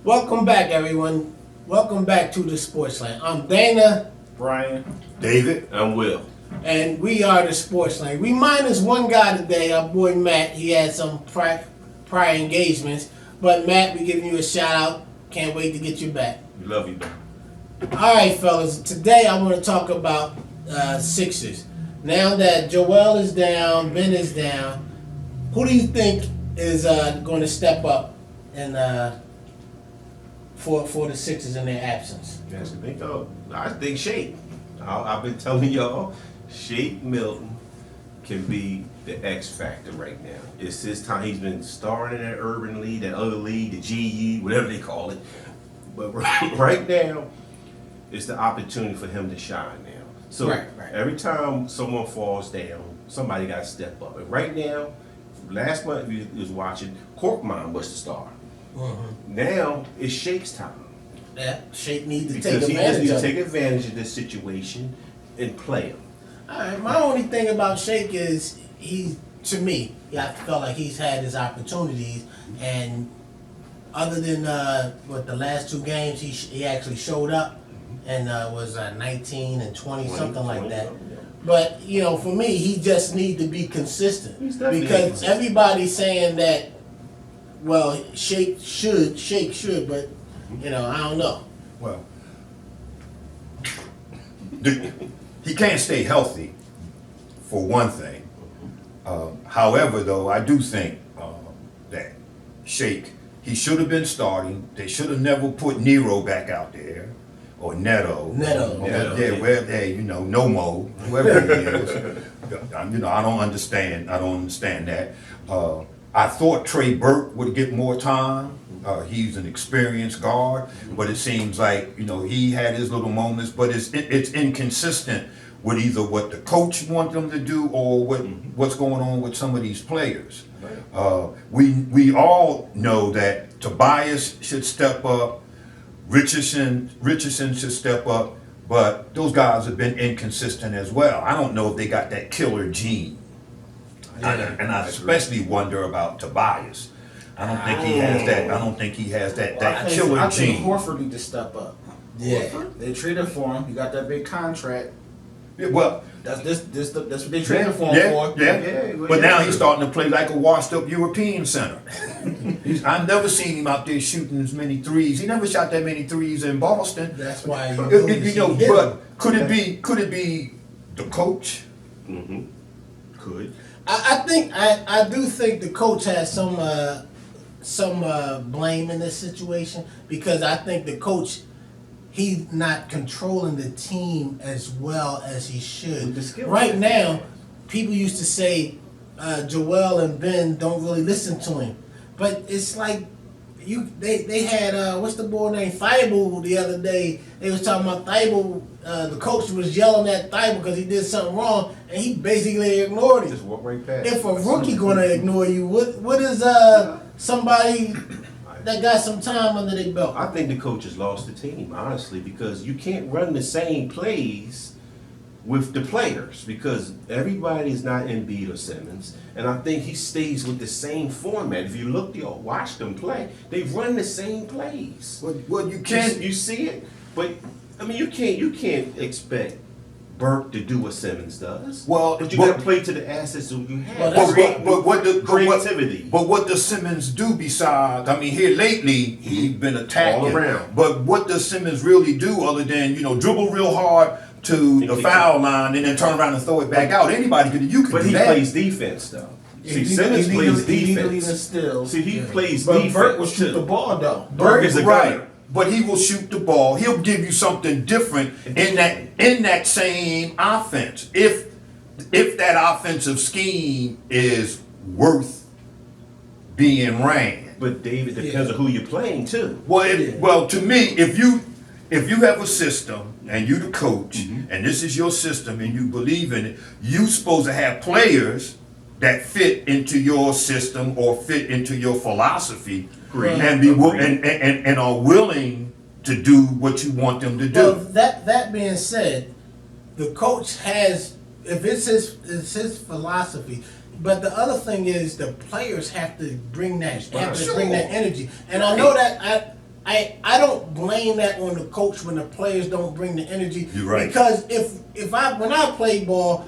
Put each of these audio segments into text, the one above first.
Welcome back, everyone. Welcome back to the Sports Lane. I'm Dana, Brian, David, and Will. and we are the Sports Lane. We minus one guy today, our boy Matt. He had some prior engagements, but Matt, we giving you a shout out. Can't wait to get you back. We love you, man. All right, fellas. Today I want to talk about Sixers. Now that Joel is down, Ben is down, who do you think is going to step up and for the Sixers in their absence? Yes, I think Shake. I've been telling y'all, Shake Milton can be the X factor right now. It's his time. He's been starring in that urban league, that other league, the GE, whatever they call it. But right now, it's the opportunity for him to shine now. So Right. every time someone falls down, somebody got to step up. And right now, last month we was watching, Corkmine was the star. Now it's Shake's time. That Shake needs to Because take he just advantage needs to of take it. advantage of this situation and play him. All right, my only thing about Shake is to me, I felt like he's had his opportunities, and other than the last two games, he actually showed up and was 19 and 20, something like that. But for me, he just needs to be consistent He's definitely because consistent. everybody's saying that. Well, Shake should, but I don't know. well, he can't stay healthy, for one thing. However, though, I do think that Shake, he should have been starting. They should have never put Nero back out there, or Neto. Neto. Nomo, whoever he is. I don't understand. I don't understand that. I thought Trey Burke would get more time. He's an experienced guard, but it seems like he had his little moments, but it's inconsistent with either what the coach wants them to do or what's going on with some of these players. We all know that Tobias should step up, Richardson should step up, but those guys have been inconsistent as well. I don't know if they got that killer gene. And I especially wonder about Tobias. I don't think he has that. I don't think he has that killer I think gene. Horford need to step up. Yeah. Horford, they traded for him. He got that big contract. Yeah, well, That's what they traded for him yeah, for. yeah. But now he's starting to play like a washed-up European center. I've never seen him out there shooting as many threes. He never shot that many threes in Boston. That's why But could it be the coach? Could. I do think the coach has some blame in this situation because I think the coach, he's not controlling the team as well as he should. With the skill Right set. now, people used to say Joel and Ben don't really listen to him, but it's like they had what's the boy named Thibault the other day. They was talking about Thibault. The coach was yelling at Thibault because he did something wrong, and he basically ignored him. Just walk right past. If a rookie gonna ignore you, what is somebody that got some time under their belt? I think the coach has lost the team, honestly, because you can't run the same plays with the players because everybody's not Embiid or Simmons, and I think he stays with the same format. If you watch them play, they run the same plays. Well, you can't. You see it, but I mean, you can't expect Burke to do what Simmons does. Well, but you got to play to the assets that you have. Well, that's Creativity. But what does Simmons do besides? I mean, here lately he's been attacking All around. But what does Simmons really do other than dribble real hard to the foul line and then turn around and throw it back out? Anybody could do But he that. plays defense though. See, Simmons plays defense. Still. See, he plays But defense. Burke will shoot too. the ball though. Burke is a right. gunner. But he will shoot the ball. He'll give you something different in that same offense. If that offensive scheme is worth being ran. But David depends on who you're playing too. Well, to me, if you have a system and you the coach and this is your system and you believe in it, you supposed to have players that fit into your system or fit into your philosophy Agreed. and and are willing to do what you want them to do. Well, that being said, the coach has, if it's his philosophy, But the other thing is the players have to bring that, Sure. bring that energy. And I know that I don't blame that on the coach when the players don't bring the energy. You're right. Because when I played ball,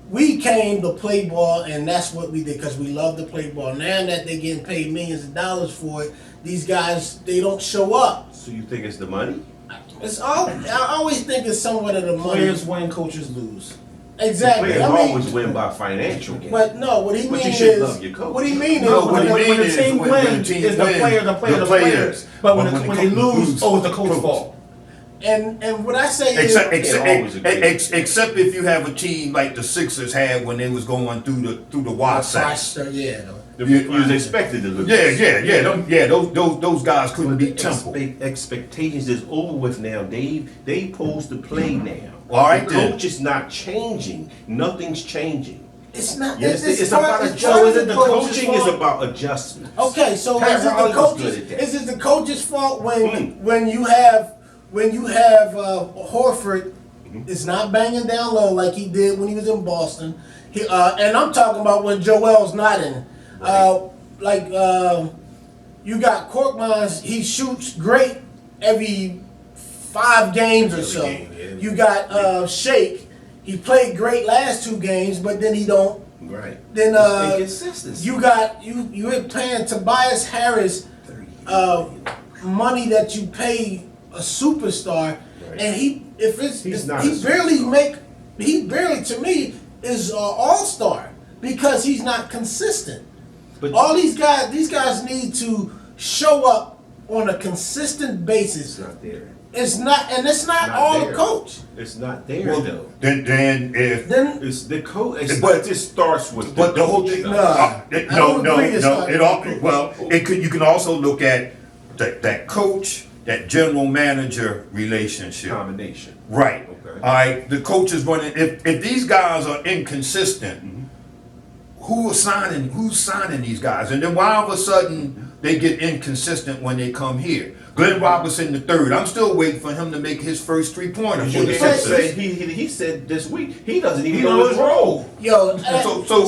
we came to play ball, and that's what we did because we love to play ball. Now that they're getting paid millions of dollars for it, these guys, they don't show up. So you think it's the money? I always think it's somewhat of the money. Players win, coaches lose. Exactly. Players I mean, always win by financial gain. but no, what he But you means should is, love your coach. what he means is, No, what he When mean the is team when wins, the team it's the wins, players, the players. players. But when When they the lose, coach oh, it's the coach's lose. fault. and what I say is, Except if you have a team like the Sixers had when they was going through the Wasatch. yeah. You was expected to lose. Those guys couldn't beat Temple. Expectations is over with now, Dave. They supposed to play now. All right, the then. coach is not changing. Nothing's changing. It's not. Yes, it's part- about it's adjustment. part of The coach's coaching is fault. about adjustments. Okay, so Pat is it the Riley was good coach's? at that. Is it the coach's fault when you have Horford is not banging down low like he did when he was in Boston? And I'm talking about when Joel's not in. You got Korkmaz, he shoots great every 5 games or so. game, yeah. You got Shake, he played great last 2 games, but then he don't. Right. Then It's inconsistency. you're paying Tobias Harris money that you pay a superstar, Right. and he not a he barely to me is an all-star because he's not consistent. But All these guys need to show up on a consistent it's basis. not there. It's not Not all there. the coach. It's not there Well, though. then if Then It's the coach. It's But- not just starts with. but the whole thing, No. no, don't agree it's no. not- It all well, it could. You can also look at that coach, that general manager relationship. combination. Right. Okay. All right. The coach is running. If these guys are inconsistent, who's signing these guys? And then why all of a sudden they get inconsistent when they come here? Glenn Robinson III. I'm still waiting for him to make his first 3-pointer for You the can't say Sixers. he said this week he doesn't even He know knows his his role. role. yo, So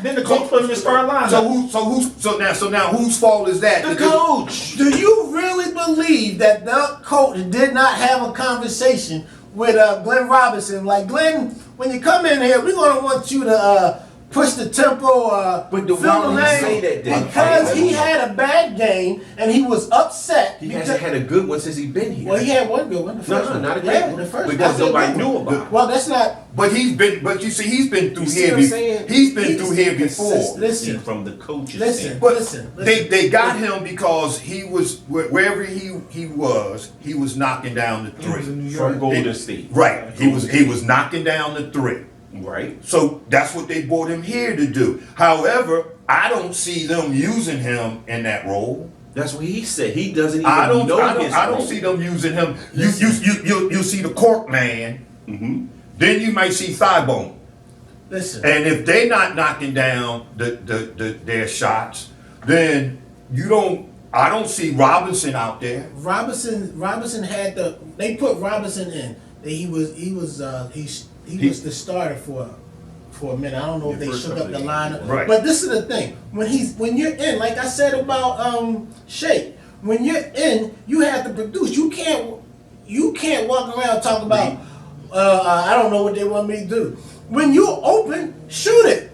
Then the coach put him in start lineup. So now whose fault is that? The Because- coach. do you really believe that the coach did not have a conversation with Glenn Robinson? Like, Glenn, when you come in here, we're gonna want you to push the tempo, But fill why the would he lane, say that then? because he had a bad game and he was upset. He because, hasn't had a good one since he's been here. well, he had one good one. The first no, one. not a Yeah, great one. the first Because I said nobody good knew one. about it. Well, that's not. But you see, he's been through You see here. what I'm saying? He's been through here before. Consistency Listen. from the coaches. Listen, standpoint. But listen. they got him because he was wherever he was knocking down the He was in three. New From York. Golden State. Right. He was knocking down the three. Right. So that's what they brought him here to do. However, I don't see them using him in that role. That's what he said. He doesn't even I don't know his I don't role. see them using him. You see the cork man. Mm-hmm. Then you might see Thibault. Listen. And if they not knocking down their shots, then I don't see Robinson out there. Robinson had they put Robinson in. He was the starter for a minute. I don't know if The they first shook up couple the of lineup. games. Right. But this is the thing. When you're in, like I said about Shake, when you're in, you have to produce. You can't walk around talking about I don't know what they want me to do. When you're open, shoot it.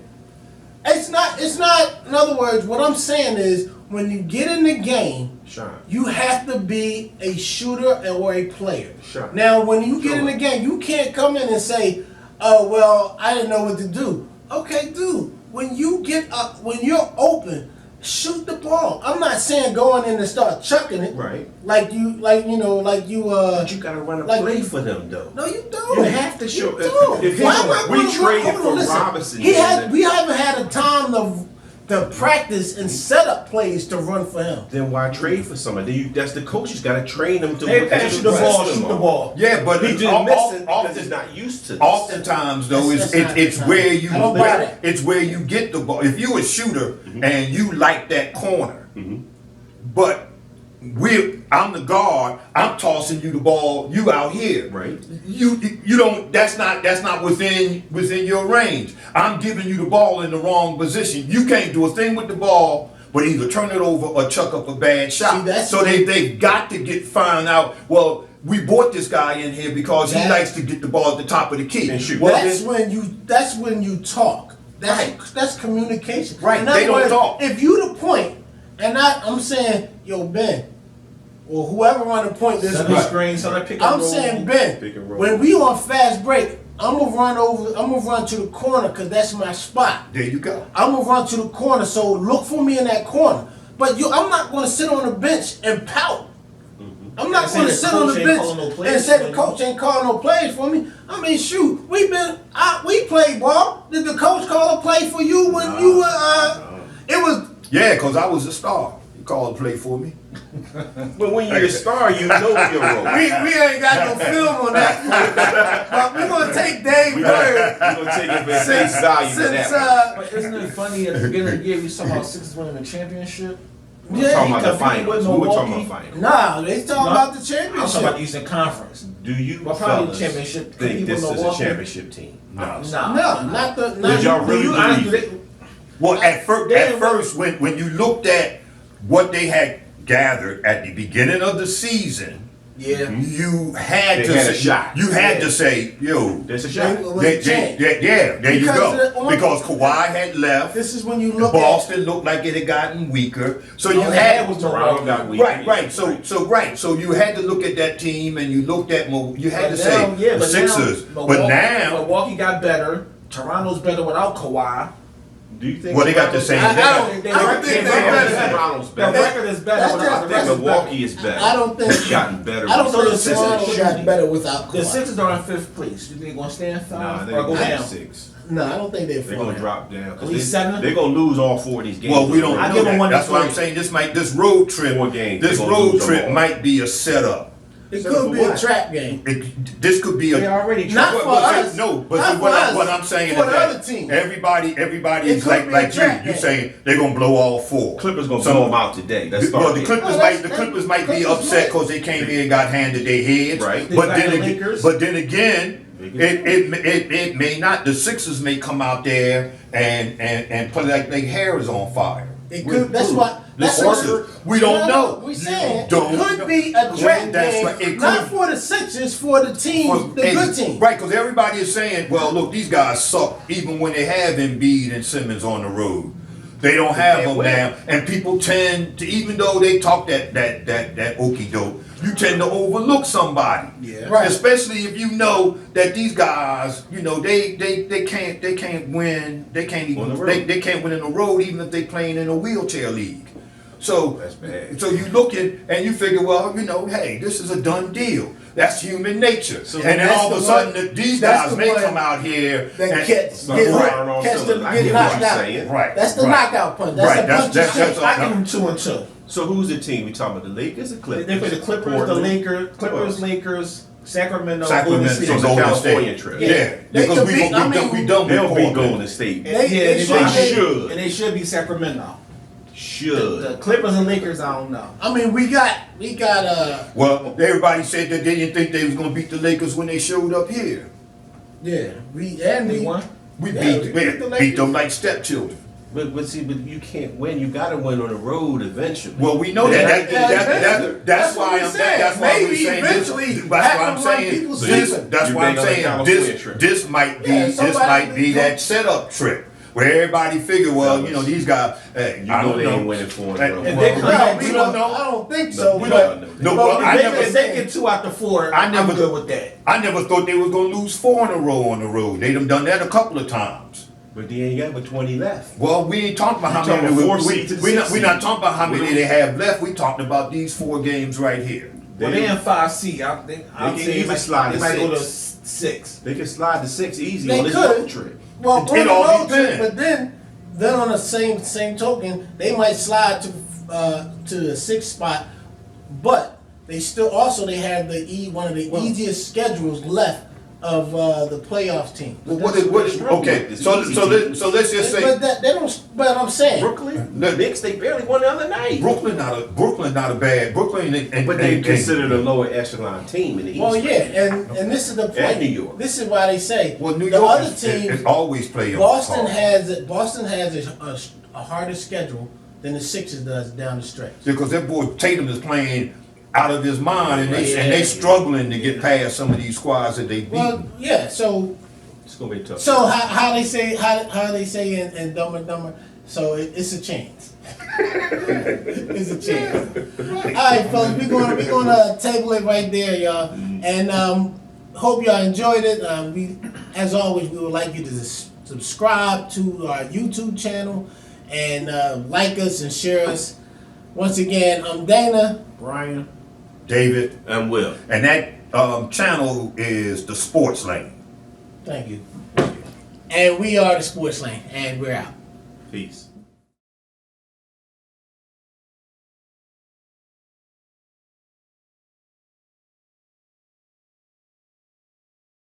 It's not in other words, what I'm saying is when you get in the game, Shine. you have to be a shooter or a player. Sure. Now, when you get in the game, you can't come in and say, "Oh, well, I didn't know what to do." Okay, dude. When you get up, when you're open, shoot the ball. I'm not saying going in and start chucking it. Right. Like you. But you gotta run a like play you- for them though. No, you don't. You have to show- You don't. if Why am I we gonna- traded hold on, for listen. Robinson, We then- haven't had a time to practice and set up plays to run for him. Then why trade for somebody? That's the coaches got to train them to. Hey, pass you the ball, system shoot the on. ball. Yeah, but He it's just missing because often, he's not used to this. oftentimes though That's not it's the where time. you I don't buy that. it's where you get the ball. If you a shooter and you like that corner, but I'm the guard. I'm tossing you the ball. You out here, Right. You don't. That's not within your range. I'm giving you the ball in the wrong position. You can't do a thing with the ball but either turn it over or chuck up a bad shot. See, that's so when- they've got to find out, well, we brought this guy in here because he That- likes to get the ball at the top of the key. And shoot. Well, That's when you talk. Right. That's communication. Right, In other they don't words, talk. If you the point, and I'm saying, yo, Ben, or whoever on the point this Set week, the screen, so that pick and I'm roll. saying, Pick Ben, and roll. when we on fast break, I'm gonna run to the corner because that's my spot. there you go. I'm gonna run to the corner, so look for me in that corner. But I'm not gonna sit on the bench and pout. I'm not And say gonna the sit on the coach ain't bench calling no and plays say for the you. coach ain't calling no plays for me. I mean, shoot, we played ball. Did the coach call a play for you when you were? It was. Yeah, because I was a star. He called play for me. But when you're a star, you know your role. We ain't got no film on that, but we're gonna take Dave Bird We're gonna take it for face value for since that. But isn't it funny at the beginning of the year you saw about Sixers winning the championship? We're talking about the competed finals. with We were talking Milwaukee. about finals. nah, they talking No. about the I'm talking about the championship. Eastern Conference. Do you Well, probably the fellas championship. think People this is a Milwaukee. championship team? No. No, not the. Did Not, y'all really You honestly- believe it? Well, at They- first, when you looked at what they had gathered at the beginning of the season, Yeah. you had They to had a say, shot. you had to say, yo, There's a shot. It was a chance. yeah, there you Because go. the- Because Kawhi had left. This is when you look at. Boston looked like it had gotten weaker. So you All they had had was Toronto got weak. right. So you had to look at that team, and you looked at you had to say the Sixers. But now, Milwaukee got better. Toronto's better without Kawhi. Do you think? well, they got the same. I they got- don't think they're better. Toronto's The better. record is better That's without just- I think that's- Milwaukee is better. I don't think- It's gotten better. I don't So think the Sixers Toronto should got be- better without The Kawhi. Sixers are in fifth place. You think they're gonna stay in Nah, five they or go got down? 6. No, I don't think they're They're gonna falling. drop down. At least 7? They're gonna lose all 4 of these games. Well, we don't I know give them that. 1 to That's what I'm 3. saying. This road trip, 4 games. this They're gonna road lose them trip all. might be a setup. It So could for be a what? trap game. This could be They a. already Not tried. for But us. no, but Not what, for us. what I'm saying For is the that other team. everybody It is could like be a you. trap You game. saying they're gonna blow all 4. Clippers gonna So- blow them out today. That's Well, the Clippers Oh, might that's- be Clippers upset might. because they came here and got handed their heads. Right. But Like then the again, Lakers. it may not. The Sixers may come out there and play like their hair is on fire. It could. That's what. The That's Sixers, we don't know. We saying Don't it could know. be a trap That's game, right. It not could- for the Sixers, for the team, the good team. Right, because everybody is saying, well, look, these guys suck even when they have Embiid and Simmons on the road. They don't have can't them win. now. And people tend to, even though they talk that okey doke, you tend to overlook somebody. Yeah. Right. Especially if you know that these guys, they can't win. They can't On the even road. they can't win in the road even if they playing in a wheelchair league. So That's bad. So you look at and you figure, well, hey, this is a done deal. That's human nature. So and then that's all of a the sudden, one- these that's guys the may one come out here That and catch Right. them Right. get I get what knocked you're out. saying. Right. That's the right. knockout punch. That's Right. a punch. That's I give them 2 and 2. So who's the team? We talking about the Lakers or Clippers? They play the Clippers, the Portland? Lakers, Sacramento, Golden Sacramento, State. So it's a Golden California State. trip. Yeah, They because could we beat- done They'll with beat Portland. Golden State. They They should. And they should be Sacramento. The Should. Clippers and Lakers, I don't know. I mean, we got. Well, everybody said that they didn't think they was gonna beat the Lakers when they showed up here. Yeah, we They won. We Yeah, beat, we we beat the beat Lakers. them like stepchildren. But see, but you can't win. You gotta win on the road eventually. Well, we know Yeah, that. That's That's why what we I'm. said. That's why Maybe we're saying eventually this. That's why have I'm to run saying people this. sleeping. That's You why I'm bet on the saying California trip. this might be Yeah, this somebody might be go- that setup trip where everybody figure, well, these guys. Hey, You I know don't they know. ain't winning 4 Hey, in a row. If well, they come no, back, we I don't know. don't think No, so. we but- don't know. No, but well, we I make never it If they say- get 2 out the 4, I never I'm good with that. I never thought they was gonna lose 4 in a row on the road. They done that a couple of times. But they ain't got but 20 left. Well, we ain't talking about how talking many. about 4 seed to the We're 6 not seed. talking about how many What they have left. We talking about these 4 games right here. Well, they in 5C. I think can easily slide they to might go to 6. 6. They can slide to 6 easy They on this could. road trip. Well, on It the all road trip, depends. but then on the same token, they might slide to the 6th spot, but they still also they have one of the easiest schedules left of the playoff team. Well, okay, so let's just say But they don't. But I'm saying Brooklyn, the Knicks, they barely won the other night. Brooklyn not a bad Brooklyn and But they considered a lower echelon team in the East. Well, yeah, and this is the point. And New York. This is why they say Well, New the York other is team. always playing Boston hard. has a harder schedule than the Sixers does down the stretch. Because that boy Tatum is playing out of his mind, and they struggling to get past some of these squads that they beat. Well, yeah. So It's gonna be tough. So how they say in Dumb and Dumber? So it's a chance. It's a chance. All right, folks, we're gonna table it right there, y'all, and hope y'all enjoyed it. As always, we would like you to subscribe to our YouTube channel and like us and share us. Once again, I'm Dana. Brian. David, And Will. and that channel is the Sports Lane. Thank you. And we are the Sports Lane, and we're out. Peace.